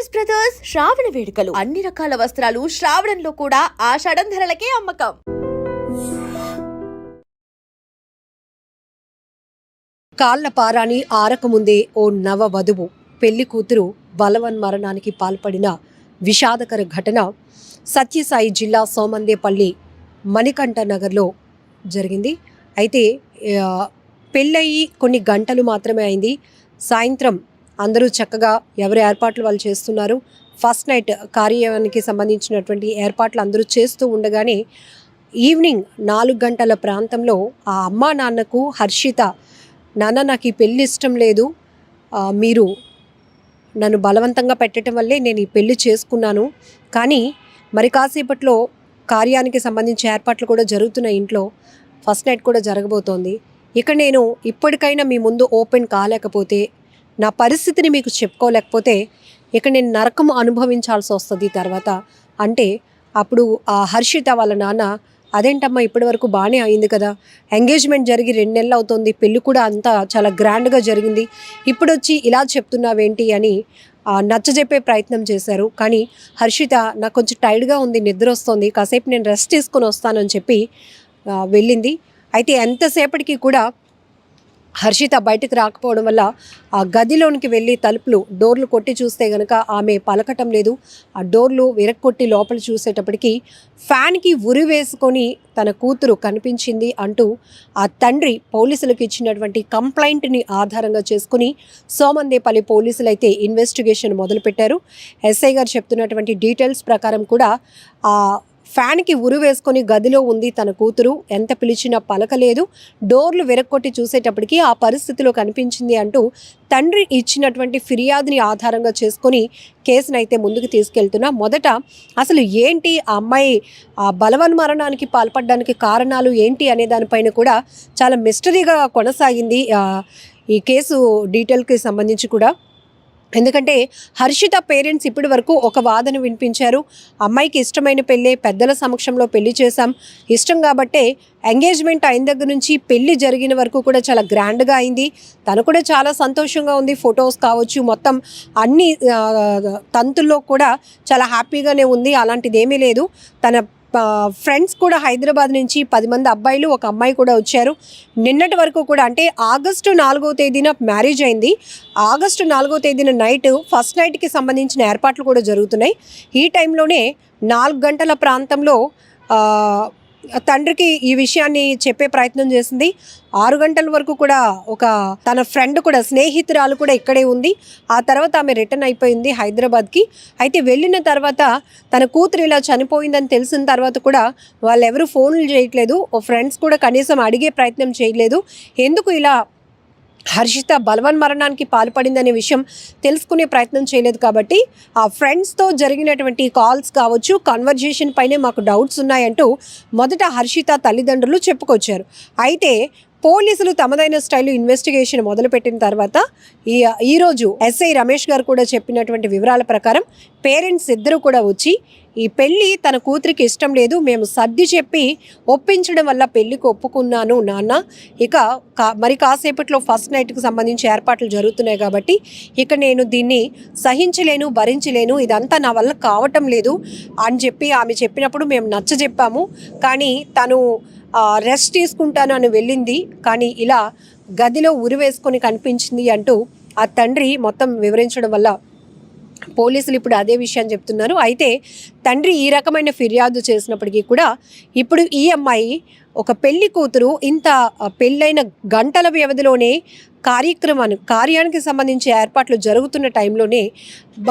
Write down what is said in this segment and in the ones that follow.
MS brothers శ్రావణ వేడుకలు అన్ని రకాల వస్త్రాలు శ్రావణంలో కూడా ఆషాఢం ధరలకే అమ్మకం. కాళ్ల పారాని ఆరకముందే ఓ నవ వధువు పెళ్లి కూతురు బలవన్మరణానికి పాల్పడిన విషాదకర ఘటన సత్యసాయి జిల్లా సోమందేపల్లి మణికంఠ నగర్లో జరిగింది. అయితే పెళ్ళయి కొన్ని గంటలు మాత్రమే అయింది. సాయంత్రం అందరూ చక్కగా ఎవరి ఏర్పాట్లు వాళ్ళు చేస్తున్నారు. ఫస్ట్ నైట్ కార్యానికి సంబంధించినటువంటి ఏర్పాట్లు అందరూ చేస్తూ ఉండగానే ఈవినింగ్ 4 గంటల ప్రాంతంలో ఆ అమ్మా నాన్నకు హర్షిత, నాన్న నాకు ఈ పెళ్ళి ఇష్టం లేదు, మీరు నన్ను బలవంతంగా పెట్టడం వల్లే నేను ఈ పెళ్ళి చేసుకున్నాను, కానీ మరి కాసేపట్లో కార్యానికి సంబంధించి ఏర్పాట్లు కూడా జరుగుతున్నాయి, ఇంట్లో ఫస్ట్ నైట్ కూడా జరగబోతోంది, ఇక నేను ఇప్పటికైనా మీ ముందు ఓపెన్ కాలేకపోతే, నా పరిస్థితిని మీకు చెప్పుకోలేకపోతే ఇక నేను నరకం అనుభవించాల్సి వస్తుంది తర్వాత అంటే, అప్పుడు ఆ హర్షిత వాళ్ళ నాన్న, అదేంటమ్మా ఇప్పటి వరకు బాగానే అయింది కదా, ఎంగేజ్మెంట్ జరిగి 2 నెలలు అవుతుంది, పెళ్ళి కూడా అంతా చాలా గ్రాండ్గా జరిగింది, ఇప్పుడు వచ్చి ఇలా చెప్తున్నావేంటి అని నచ్చజెప్పే ప్రయత్నం చేశారు. కానీ హర్షిత నాకు కొంచెం టైర్డ్గా ఉంది, నిద్ర వస్తుంది, కాసేపు నేను రెస్ట్ తీసుకొని వస్తానని చెప్పి వెళ్ళింది. అయితే ఎంతసేపటికి కూడా హర్షిత బయటకు రాకపోవడం వల్ల ఆ గదిలోనికి వెళ్ళి డోర్లు కొట్టి చూస్తే గనక ఆమె పలకటం లేదు. ఆ డోర్లు విరక్కొట్టి లోపల చూసేటప్పటికి ఫ్యాన్కి ఉరి వేసుకొని తన కూతురు కనిపించింది అంటూ ఆ తండ్రి పోలీసులకు ఇచ్చినటువంటి కంప్లైంట్ని ఆధారంగా చేసుకుని సోమందేపల్లి పోలీసులు అయితే ఇన్వెస్టిగేషన్ మొదలుపెట్టారు. ఎస్ఐ గారు చెప్తున్నటువంటి డీటెయిల్స్ ప్రకారం కూడా ఆ ఫ్యాన్కి ఉరి వేసుకొని గదిలో ఉంది తన కూతురు, ఎంత పిలిచినా పలకలేదు, డోర్లు విరక్కొట్టి చూసేటప్పటికి ఆ పరిస్థితిలో కనిపించింది అంటూ తండ్రి ఇచ్చినటువంటి ఫిర్యాదుని ఆధారంగా చేసుకొని కేసునైతే ముందుకు తీసుకెళ్తున్నా. మొదట అసలు ఏంటి ఆ అమ్మాయి బలవన్మరణానికి పాల్పడడానికి కారణాలు ఏంటి అనే దానిపైన కూడా చాలా మిస్టరీగా కొనసాగింది ఈ కేసు డీటెయిల్కి సంబంధించి కూడా. ఎందుకంటే హర్షిత పేరెంట్స్ ఇప్పటి వరకు ఒక వాదన వినిపించారు, అమ్మాయికి ఇష్టమైన పెళ్ళే, పెద్దల సమక్షంలో పెళ్లి చేశాం, ఇష్టం కాబట్టే ఎంగేజ్మెంట్ అయిన దగ్గర నుంచి పెళ్లి జరిగిన వరకు కూడా చాలా గ్రాండ్గా అయింది, తను కూడా చాలా సంతోషంగా ఉంది, ఫొటోస్ కావచ్చు మొత్తం అన్ని తంతుల్లో కూడా చాలా హ్యాపీగానే ఉంది, అలాంటిది ఏమీ లేదు. తన ఫ్రెండ్స్ కూడా హైదరాబాద్ నుంచి 10 మంది అబ్బాయిలు, ఒక అమ్మాయి కూడా వచ్చారు. నిన్నటి వరకు కూడా అంటే ఆగస్టు 4వ తేదీన మ్యారేజ్ అయింది. ఆగస్టు 4వ తేదీన నైట్ ఫస్ట్ నైట్కి సంబంధించిన ఏర్పాట్లు కూడా జరుగుతున్నాయి. ఈ టైంలోనే 4 గంటల ప్రాంతంలో తండ్రికి ఈ విషయాన్ని చెప్పే ప్రయత్నం చేసింది. 6 గంటల వరకు కూడా ఒక తన ఫ్రెండ్ కూడా, స్నేహితురాలు కూడా ఇక్కడే ఉంది. ఆ తర్వాత ఆమె రిటర్న్ అయిపోయింది హైదరాబాద్కి. అయితే వెళ్ళిన తర్వాత తన కూతురు ఇలా చనిపోయిందని తెలిసిన తర్వాత కూడా వాళ్ళెవరూ ఫోన్లు చేయట్లేదు, ఫ్రెండ్స్ కూడా కనీసం అడిగే ప్రయత్నం చేయలేదు. ఎందుకు ఇలా హర్షిత బలవన్మరణానికి పాల్పడిందనే విషయం తెలుసుకునే ప్రయత్నం చేయలేదు. కాబట్టి ఆ ఫ్రెండ్స్తో జరిగినటువంటి కాల్స్ కావచ్చు, కన్వర్జేషన్ పైనే మాకు డౌట్స్ ఉన్నాయంటూ మొదట హర్షిత తల్లిదండ్రులు చెప్పుకొచ్చారు. అయితే పోలీసులు తమదైన స్టైలు ఇన్వెస్టిగేషన్ మొదలుపెట్టిన తర్వాత ఈరోజు ఎస్ఐ రమేష్ గారు కూడా చెప్పినటువంటి వివరాల ప్రకారం పేరెంట్స్ ఇద్దరు కూడా వచ్చి, ఈ పెళ్ళి తన కూతురికి ఇష్టం లేదు, మేము సర్ది చెప్పి ఒప్పించడం వల్ల పెళ్ళికి ఒప్పుకున్నాను నాన్న, ఇక మరి కాసేపట్లో ఫస్ట్ నైట్కి సంబంధించి ఏర్పాట్లు జరుగుతున్నాయి కాబట్టి ఇక నేను దీన్ని సహించలేను, భరించలేను, ఇదంతా నా వల్ల కావటం లేదు అని చెప్పి ఆమె చెప్పినప్పుడు మేము నచ్చజెప్పాము. కానీ తను రెస్ట్ తీసుకుంటాను అని వెళ్ళింది, కానీ ఇలా గదిలో ఉరి వేసుకొని కనిపించింది అంటూ ఆ తండ్రి మొత్తం వివరించడం వల్ల పోలీసులు ఇప్పుడు అదే విషయాన్ని చెప్తున్నారు. అయితే తండ్రి ఈ రకమైన ఫిర్యాదు చేసినప్పటికీ కూడా ఇప్పుడు ఈ అమ్మాయి ఒక పెళ్లి కూతురు ఇంత పెళ్ళైన గంటల వ్యవధిలోనే కార్యానికి సంబంధించి ఏర్పాట్లు జరుగుతున్న టైంలోనే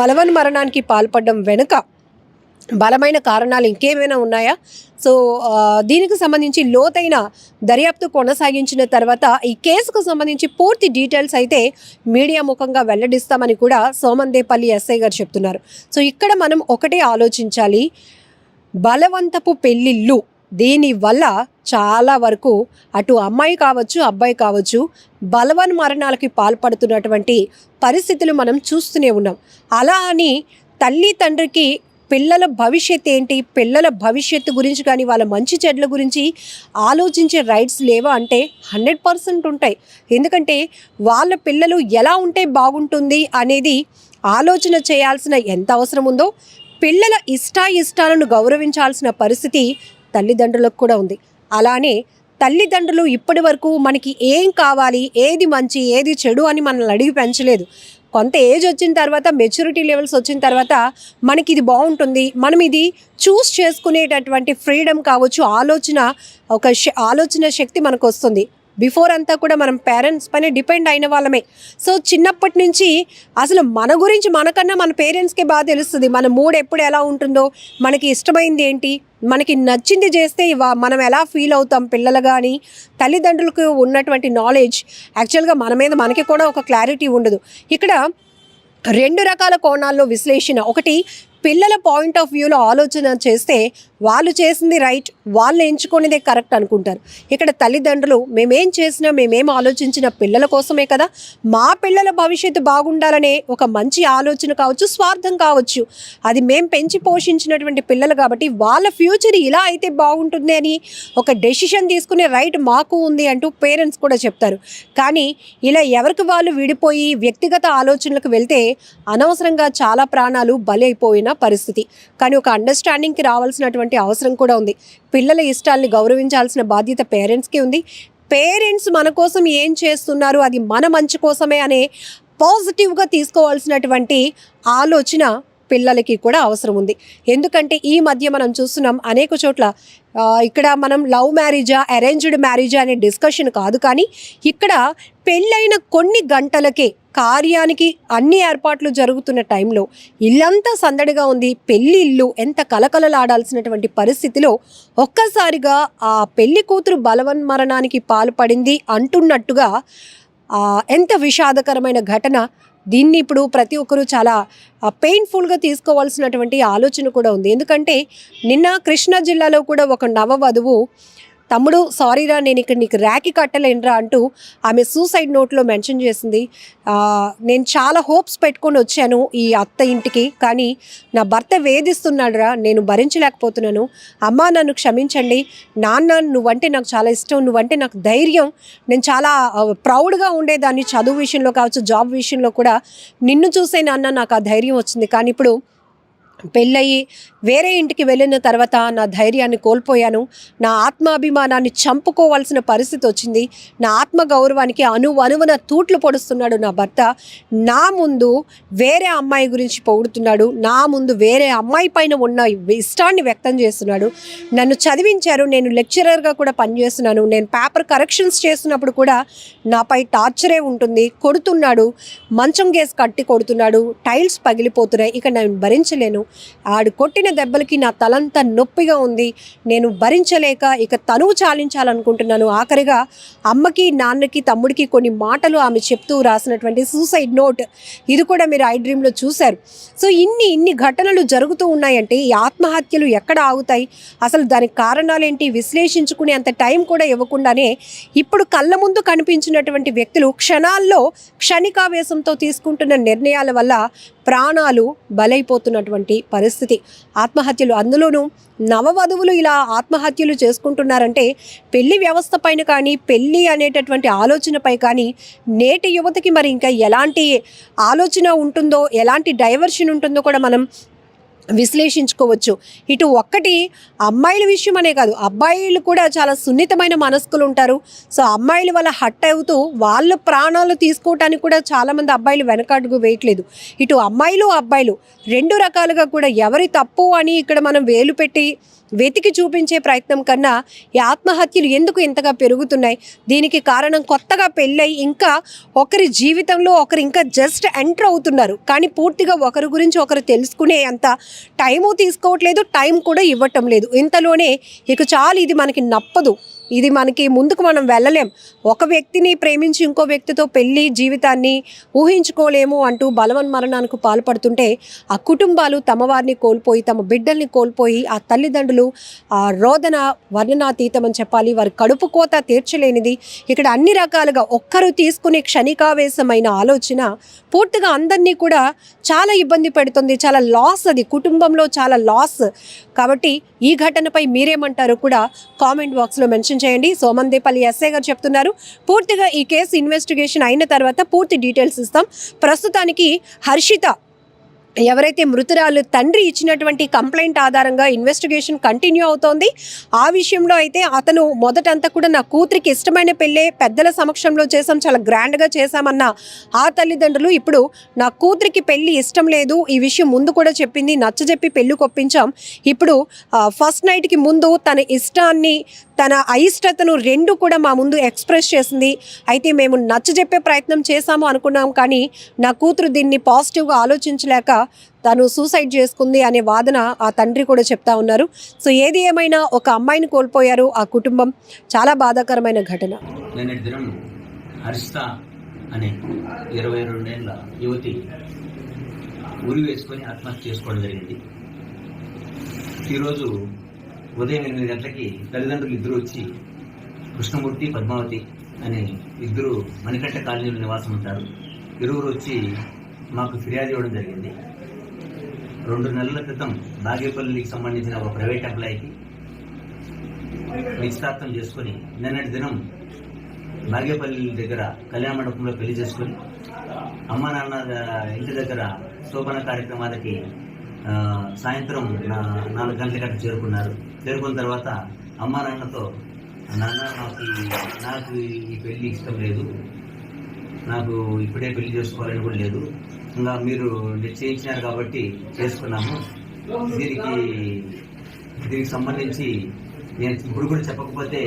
బలవన్మరణానికి పాల్పడడం వెనుక బలమైన కారణాలు ఇంకేమైనా ఉన్నాయా? సో దీనికి సంబంధించి లోతైన దర్యాప్తు కొనసాగించిన తర్వాత ఈ కేసుకు సంబంధించి పూర్తి డీటెయిల్స్ అయితే మీడియా ముఖంగా వెల్లడిస్తామని కూడా సోమందేపల్లి ఎస్ఐ గారు చెప్తున్నారు. సో ఇక్కడ మనం ఒకటే ఆలోచించాలి, బలవంతపు పెళ్ళిళ్ళు దీనివల్ల చాలా వరకు అటు అమ్మాయి కావచ్చు, అబ్బాయి కావచ్చు, బలవన్మరణాలకి పాల్పడుతున్నటువంటి పరిస్థితులు మనం చూస్తూనే ఉన్నాం. అలా అని తల్లి తండ్రికి పిల్లల భవిష్యత్తు ఏంటి, పిల్లల భవిష్యత్తు గురించి కానీ వాళ్ళ మంచి చెడ్ల గురించి ఆలోచించే రైట్స్ లేవా అంటే 100% ఉంటాయి. ఎందుకంటే వాళ్ళ పిల్లలు ఎలా ఉంటే బాగుంటుంది అనేది ఆలోచన చేయాల్సిన ఎంత అవసరం ఉందో పిల్లల ఇష్టాలను గౌరవించాల్సిన పరిస్థితి తల్లిదండ్రులకు కూడా ఉంది. అలానే తల్లిదండ్రులు ఇప్పటి వరకు మనకి ఏం కావాలి, ఏది మంచి ఏది చెడు అని మనల్ని అడిగి పెంచలేదు. కొంత ఏజ్ వచ్చిన తర్వాత, మెచ్యూరిటీ లెవెల్స్ వచ్చిన తర్వాత మనకి ఇది బాగుంటుంది, మనం ఇది చూస్ చేసుకునేటటువంటి ఫ్రీడమ్ కావచ్చు, ఆలోచన శక్తి మనకు వస్తుంది. బిఫోర్ అంతా కూడా మనం పేరెంట్స్ పైన డిపెండ్ అయిన వాళ్ళమే. సో చిన్నప్పటి నుంచి అసలు మన గురించి మనకన్నా మన పేరెంట్స్కే బాగా తెలుస్తుంది. మన మూడ్ ఎప్పుడు ఎలా ఉంటుందో, మనకి ఇష్టమైంది ఏంటి, మనకి నచ్చింది చేస్తే మనం ఎలా ఫీల్ అవుతాం పిల్లలు. కానీ తల్లిదండ్రులకు ఉన్నటువంటి నాలెడ్జ్ యాక్చువల్గా మన మీద మనకి కూడా ఒక క్లారిటీ ఉండదు. ఇక్కడ 2 రకాల కోణాల్లో విశ్లేషణ. ఒకటి, పిల్లల పాయింట్ ఆఫ్ వ్యూలో ఆలోచన చేస్తే వాళ్ళు చేసింది రైట్, వాళ్ళు ఎంచుకునేదే కరెక్ట్ అనుకుంటారు. ఇక్కడ తల్లిదండ్రులు మేమేం చేసినా, మేమేం ఆలోచించిన పిల్లల కోసమే కదా, మా పిల్లల భవిష్యత్తు బాగుండాలనే ఒక మంచి ఆలోచన కావచ్చు, స్వార్థం కావచ్చు, అది మేము పెంచి పోషించినటువంటి పిల్లలు కాబట్టి వాళ్ళ ఫ్యూచర్ ఇలా అయితే బాగుంటుంది అని ఒక డెసిషన్ తీసుకునే రైట్ మాకు ఉంది అంటూ పేరెంట్స్ కూడా చెప్తారు. కానీ ఇలా ఎవరికి వాళ్ళు విడిపోయి వ్యక్తిగత ఆలోచనలకు వెళ్తే అనవసరంగా చాలా ప్రాణాలు బలి అయిపోయిన పరిస్థితి. కానీ ఒక అండర్స్టాండింగ్కి రావాల్సినటువంటి అవసరం కూడా ఉంది. పిల్లల ఇష్టాలని గౌరవించాల్సిన బాధ్యత పేరెంట్స్కి ఉంది. పేరెంట్స్ మన కోసం ఏం చేస్తున్నారు, అది మన మంచి కోసమే అనే పాజిటివ్గా తీసుకోవాల్సినటువంటి ఆలోచన పిల్లలకి కూడా అవసరం ఉంది. ఎందుకంటే ఈ మధ్య మనం చూస్తున్నాం అనేక చోట్ల, ఇక్కడ మనం లవ్ మ్యారేజా అరేంజ్డ్ మ్యారేజా అనే డిస్కషన్ కాదు, కానీ ఇక్కడ పెళ్ళైన కొన్ని గంటలకే కార్యానికి అన్ని ఏర్పాట్లు జరుగుతున్న టైంలో ఇల్లంతా సందడిగా ఉంది, పెళ్లి ఇల్లు ఎంత కలకలలాడాల్సినటువంటి పరిస్థితిలో ఒక్కసారిగా ఆ పెళ్లి కూతురు బలవన్మరణానికి పాల్పడింది అంటున్నట్టుగా ఎంత విషాదకరమైన ఘటన. దీన్ని ఇప్పుడు ప్రతి ఒక్కరూ చాలా పెయిన్ఫుల్గా తీసుకోవాల్సినటువంటి ఆలోచన కూడా ఉంది. ఎందుకంటే నిన్న కృష్ణా జిల్లాలో కూడా ఒక నవవధువు, తమ్ముడు సారీరా నేను ఇక్కడ నీకు రాఖీ కట్టలేనురా అంటూ ఆమె సూసైడ్ నోట్లో మెన్షన్ చేసింది. నేను చాలా హోప్స్ పెట్టుకొని వచ్చాను ఈ అత్త ఇంటికి, కానీ నా భర్త వేధిస్తున్నాడురా, నేను భరించలేకపోతున్నాను, అమ్మా నన్ను క్షమించండి, నాన్న నువ్వంటే నాకు చాలా ఇష్టం, నువ్వంటే నాకు ధైర్యం, నేను చాలా ప్రౌడ్గా ఉండేదాన్ని చదువు విషయంలో కావచ్చు, జాబ్ విషయంలో కూడా, నిన్ను చూసే నాన్న నాకు ఆ ధైర్యం వచ్చింది, కానీ ఇప్పుడు పెళ్ళయి వేరే ఇంటికి వెళ్ళిన తర్వాత నా ధైర్యాన్ని కోల్పోయాను, నా ఆత్మాభిమానాన్ని చంపుకోవాల్సిన పరిస్థితి వచ్చింది, నా ఆత్మగౌరవానికి అణువణువున తూట్లు పొడుస్తున్నాడు నా భర్త, నా ముందు వేరే అమ్మాయి గురించి పొగుడుతున్నాడు, నా ముందు వేరే అమ్మాయి పైన ఉన్న ఇష్టాన్ని వ్యక్తం చేస్తున్నాడు, నన్ను చదివించారు, నేను లెక్చరర్గా కూడా పనిచేస్తున్నాను, నేను పేపర్ కరెక్షన్స్ చేస్తున్నప్పుడు కూడా నాపై టార్చరే ఉంటుంది, కొడుతున్నాడు, మంచం కేసు కట్టి కొడుతున్నాడు, టైల్స్ పగిలిపోతున్నాయి, ఇక నేను భరించలేను, ఆడు కొట్టిన దెబ్బలకి నా తలంతా నొప్పిగా ఉంది, నేను భరించలేక ఇక తనువు చాలించాలనుకుంటున్నాను. ఆఖరిగా అమ్మకి, నాన్నకి, తమ్ముడికి కొన్ని మాటలు ఆమె చెప్తూ రాసినటువంటి సూసైడ్ నోట్, ఇది కూడా మీరు ఐ డ్రీమ్లో చూశారు. సో ఇన్ని ఘటనలు జరుగుతూ ఉన్నాయంటే ఈ ఆత్మహత్యలు ఎక్కడ ఆగుతాయి, అసలు దానికి కారణాలేంటి విశ్లేషించుకునే అంత టైం కూడా ఇవ్వకుండానే ఇప్పుడు కళ్ళ ముందు కనిపించినటువంటి వ్యక్తులు క్షణాల్లో క్షణికావేశంతో తీసుకుంటున్న నిర్ణయాల వల్ల ప్రాణాలు బలైపోతున్నటువంటి పరిస్థితి. ఆత్మహత్యలు, అందులోనూ నవవధువులు ఇలా ఆత్మహత్యలు చేసుకుంటున్నారంటే పెళ్లి వ్యవస్థ పైన కానీ, పెళ్ళి అనేటటువంటి ఆలోచనపై కానీ నేటి యువతకి మరి ఇంకా ఎలాంటి ఆలోచన ఉంటుందో, ఎలాంటి డైవర్షన్ ఉంటుందో కూడా మనం విశ్లేషించుకోవచ్చు. ఇటు ఒక్కటి అమ్మాయిల విషయం అనే కాదు, అబ్బాయిలు కూడా చాలా సున్నితమైన మనస్కులు ఉంటారు. సో అమ్మాయిల వల్ల హట్ అవుతూ వాళ్ళ ప్రాణాలు తీసుకోవటానికి కూడా చాలామంది అబ్బాయిలు వెనకడుగు వేయట్లేదు. ఇటు అమ్మాయిలు అబ్బాయిలు 2 రకాలుగా కూడా ఎవరి తప్పు అని ఇక్కడ మనం వేలు పెట్టి వెతికి చూపించే ప్రయత్నం కన్నా ఈ ఆత్మహత్యలు ఎందుకు ఇంతగా పెరుగుతున్నాయి, దీనికి కారణం కొత్తగా పెళ్ళై ఇంకా ఒకరి జీవితంలో ఒకరు ఇంకా జస్ట్ ఎంటర్ అవుతున్నారు, కానీ పూర్తిగా ఒకరి గురించి ఒకరు తెలుసుకునే అంత టైము తీసుకోవట్లేదు, టైం కూడా ఇవ్వటం లేదు. ఇంతలోనే ఇక చాలు ఇది మనకి నప్పదు, ఇది మనకి ముందుకు మనం వెళ్ళలేం. ఒక వ్యక్తిని ప్రేమించి ఇంకో వ్యక్తితో పెళ్లి జీవితాన్ని ఊహించుకోలేము అంటూ బలవన్మరణానికి పాల్పడుతుంటే ఆ కుటుంబాలు తమ వారిని కోల్పోయి తమ బిడ్డల్ని కోల్పోయి ఆ తల్లిదండ్రులు ఆ రోదన వర్ణనాతీతం అని చెప్పాలి. వారి కడుపు కోత తీర్చలేనిది. ఇక్కడ అన్ని రకాలుగా ఒక్కరు తీసుకునే క్షణికావేశమైన ఆలోచన పూర్తిగా అందరినీ కూడా చాలా ఇబ్బంది పెడుతుంది. చాలా లాస్, అది కుటుంబంలో చాలా లాస్. కాబట్టి ఈ ఘటనపై మీరేమంటారో కూడా కామెంట్ బాక్స్లో మెన్షన్ చేయండి. సోమందేపల్లి ఎస్ఐ గారు చెప్తున్నారు, పూర్తిగా ఈ కేసు ఇన్వెస్టిగేషన్ అయిన తర్వాత పూర్తి డీటెయిల్స్ ఇస్తాం. ప్రస్తుతానికి హర్షిత ఎవరైతే మృతురాలు తండ్రి ఇచ్చినటువంటి కంప్లైంట్ ఆధారంగా ఇన్వెస్టిగేషన్ కంటిన్యూ అవుతోంది. ఆ విషయంలో అయితే అతను మొదటంతా కూడా నా కూతురికి ఇష్టమైన పెళ్ళే పెద్దల సమక్షంలో చేశాం, చాలా గ్రాండ్గా చేశామన్న ఆ తల్లిదండ్రులు ఇప్పుడు నా కూతురికి పెళ్ళి ఇష్టం లేదు, ఈ విషయం ముందు కూడా చెప్పింది, నచ్చజెప్పి పెళ్ళి కొప్పించాం. ఇప్పుడు ఫస్ట్ నైట్కి ముందు తన ఇష్టాన్ని తన అయిష్టతను రెండు కూడా మా ముందు ఎక్స్ప్రెస్ చేసింది. అయితే మేము నచ్చజెప్పే ప్రయత్నం చేశాము అనుకున్నాం, కానీ నా కూతురు దీన్ని పాజిటివ్గా ఆలోచించలేక తను సూసైడ్ చేసుకుంది అనే వాదన ఆ తండ్రి కూడా చెప్తా ఉన్నారు. సో ఏది ఏమైనా ఒక అమ్మాయిని కోల్పోయారు ఆ కుటుంబం. చాలా బాధాకరమైన ఘటన. నిన్నటి దినం హర్షిత అనే 22 ఏళ్ల యువతి ఉరి వేసుకొని ఆత్మహత్య చేసుకోవడం జరిగింది. ఈరోజు ఉదయం 8 గంటలకి తల్లిదండ్రులు ఇద్దరు వచ్చి, కృష్ణమూర్తి పద్మావతి అనే ఇద్దరు మణికంఠ కాలనీలో నివాసం ఉంటారు. ఇరువురు వచ్చి మాకు ఫిర్యాదు ఇవ్వడం జరిగింది. 2 నెలల క్రితం బాగేపల్లికి సంబంధించిన ఒక ప్రైవేట్ ఎంప్లాయీకి నిశ్చితార్థం చేసుకుని నిన్నటి దినం బాగేపల్లి దగ్గర కళ్యాణ మండపంలో పెళ్లి చేసుకుని అమ్మ నాన్న ఇంటి దగ్గర శోభన కార్యక్రమాలకి సాయంత్రం 4 గంటల గంట చేరుకున్నారు. చేరుకున్న తర్వాత అమ్మ నాన్నతో, నాన్న నాకు ఈ పెళ్లి ఇష్టం లేదు, నాకు ఇప్పుడే పెళ్లి చేసుకోవాలని కూడా లేదు, ఇంకా మీరు నిశ్చయించినారు కాబట్టి చేసుకున్నాము, దీనికి సంబంధించి నేను ఇప్పుడు కూడా చెప్పకపోతే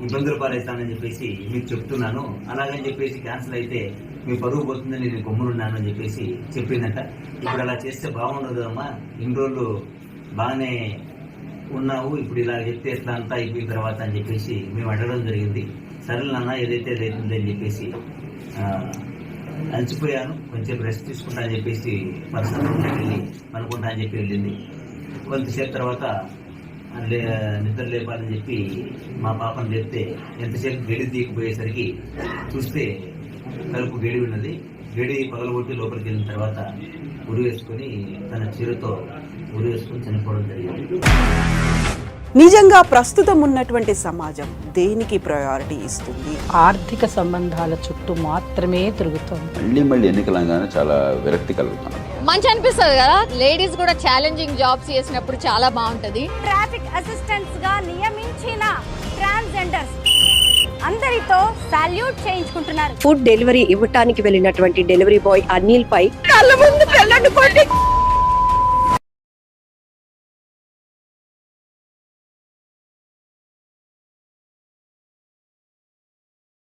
ఇబ్బందులు పాలవుతానని చెప్పేసి మీకు చెప్తున్నాను, అలాగని చెప్పేసి క్యాన్సిల్ అయితే మీ పరువు పోతుందని నేను గమ్మునున్నాను అని చెప్పేసి చెప్పిందట. ఇప్పుడు అలా చేస్తే బాగుండదు అమ్మా, ఇన్ని రోజులు బాగానే ఉన్నావు, ఇప్పుడు ఇలా చెప్తే ఎట్లా అంతా అయిపోయిన తర్వాత అని చెప్పేసి మేము అడగడం జరిగింది. సరేలే నాన్న, ఏదైతే అదైతుంది అని చెప్పేసి అలసిపోయాను, కొంచెం రెస్ట్ తీసుకుంటా అని చెప్పేసి పర్సనల్ వెళ్ళి అనుకుంటా అని చెప్పి వెళ్ళింది. కొంతసేపు తర్వాత నిద్ర లేపాలని చెప్పి మా పాపను లేపితే ఎంతసేపు గడి తీయకపోయేసరికి చూస్తే తలుపు గడి ఉన్నది. గడి పగలగొట్టి లోపలికి వెళ్ళిన తర్వాత ఉరి వేసుకొని తన చీరతో ఉరి వేసుకొని చనిపోవడం జరిగింది. నిజంగా ప్రస్తుతం ఉన్నటువంటి సమాజం దేనికి ప్రయారిటీ ఇస్తుంది? ఆర్థిక సంబంధాల చుట్టూ మాత్రమే తిరుగుతుంది. మళ్ళీ ఎన్నికలంగానే చాలా విరక్తి కలుగుతాను. మంచి అనిపిస్తుంది కదా, లేడీస్ కూడా ఛాలెంజింగ్ జాబ్స్ చేసినప్పుడు చాలా బాగుంటది. ట్రాఫిక్ అసిస్టెంట్స్ గా నియమించిన ట్రాన్స్జెండర్స్ అందరితో సాల్యూట్ చేయించుకుంటున్నారు. ఫుడ్ డెలివరీ ఇవ్వటానికి వెళ్ళినటువంటి డెలివరీ బాయ్ అనిల్ పై కళ్ళ ముందు